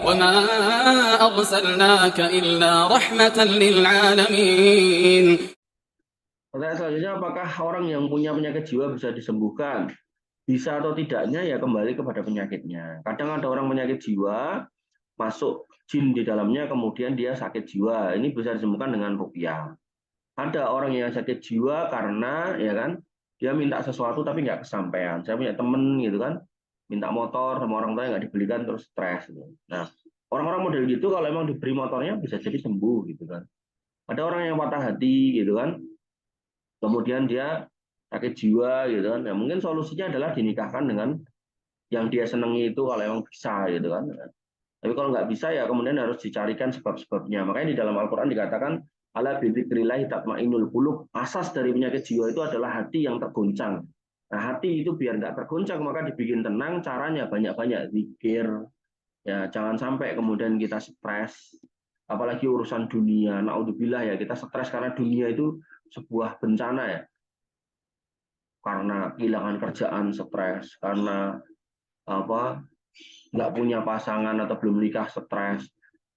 وما أرسلناك إلا رحمة للعالمين. Pertanyaan selanjutnya, apakah orang yang punya penyakit jiwa bisa disembuhkan? Bisa atau tidaknya ya kembali kepada penyakitnya. Kadang ada orang penyakit jiwa, masuk jin di dalamnya, kemudian dia sakit jiwa. Ini bisa disembuhkan dengan ruqyah. Ada orang yang sakit jiwa karena ya kan dia minta sesuatu tapi nggak kesampaian. Saya punya temen gitu kan, minta motor sama orang tua nggak dibelikan terus stres. Gitu. Nah, orang-orang model gitu kalau emang diberi motornya bisa jadi sembuh gitu kan. Ada orang yang patah hati gitu kan, kemudian dia sakit jiwa gitu kan. Ya, mungkin solusinya adalah dinikahkan dengan yang dia senangi itu kalau emang bisa gitu kan. Tapi kalau nggak bisa ya kemudian harus dicarikan sebab-sebabnya. Makanya di dalam Al-Quran dikatakan ala bidzikrillah tatma'innul qulub. Asas dari penyakit jiwa itu adalah hati yang tergoncang. Nah, hati itu biar nggak tergoncang maka dibikin tenang, caranya banyak-banyak zikir. Ya, jangan sampai kemudian kita stres. Apalagi urusan dunia. Naudzubillah ya, kita stres karena dunia itu sebuah bencana ya. Karena kehilangan kerjaan stres, karena apa nggak punya pasangan atau belum nikah stres,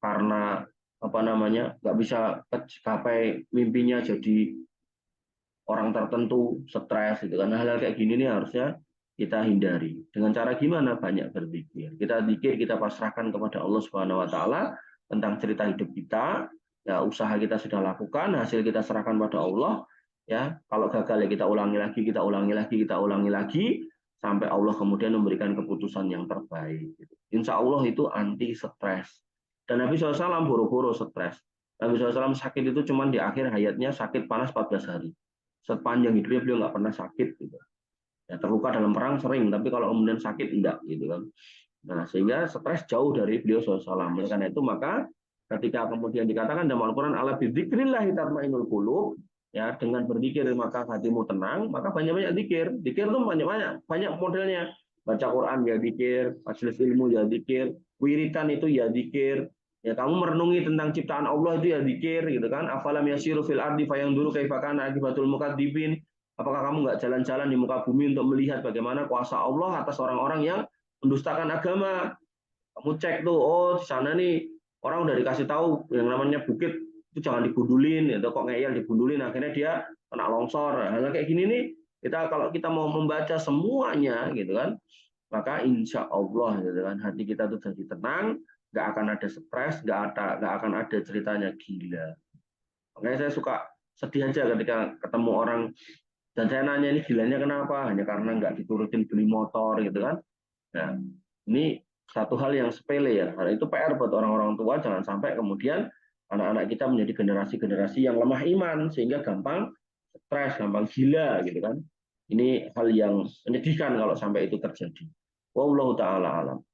karena apa namanya nggak bisa capai mimpinya jadi orang tertentu stres gitu kan. Hal-hal kayak gini nih harusnya kita hindari. Dengan cara gimana? Banyak berzikir. Kita zikir, kita pasrahkan kepada Allah Subhanahu wa taala tentang cerita hidup kita. Ya, usaha kita sudah lakukan, hasil kita serahkan pada Allah. Ya, kalau gagal ya kita ulangi lagi, kita ulangi lagi, kita ulangi lagi sampai Allah kemudian memberikan keputusan yang terbaik. Insya Allah itu anti stres. Dan Nabi SAW boro-boro stres. Nabi SAW sakit itu cuma di akhir hayatnya sakit panas 14 hari. Sepanjang hidupnya beliau nggak pernah sakit gitu. Ya, terluka dalam perang sering, tapi kalau kemudian sakit enggak gitu kan. Nah, sehingga stres jauh dari beliau SAW. Oleh karena itu maka ketika kemudian dikatakan dalam Al-Qur'an ala bidzikrillah tatma'innul qulub, ya dengan berzikir maka hatimu tenang, maka banyak-banyak zikir. Zikir itu banyak modelnya. Baca Quran ya zikir, majelis ilmu ya zikir, wiritan itu ya zikir. Ya kamu merenungi tentang ciptaan Allah itu ya zikir gitu kan. Afalam yasiru fil ardi fayanzuru kaifa kana akibatul mukadzibin. Apakah kamu nggak jalan-jalan di muka bumi untuk melihat bagaimana kuasa Allah atas orang-orang yang mendustakan agama? Kamu cek tuh, oh di sana nih orang udah dikasih tahu yang namanya bukit itu jangan digundulin, itu kok ngeyel digundulin, akhirnya dia kena longsor. Hal kayak gini nih, kita kalau kita mau membaca semuanya gitu kan, maka insya Allah gitu kan hati kita tuh jadi tenang, nggak akan ada stres, nggak akan ada ceritanya gila. Makanya saya suka sedih aja ketika ketemu orang dan saya nanya ini gilanya kenapa? Hanya karena nggak diturutin beli motor gitu kan. Nah, ini satu hal yang sepele ya. Karena itu PR buat orang-orang tua jangan sampai kemudian anak-anak kita menjadi generasi-generasi yang lemah iman sehingga gampang stres, gampang gila gitu kan. Ini hal yang menyedihkan kalau sampai itu terjadi. Wallahu taala alam.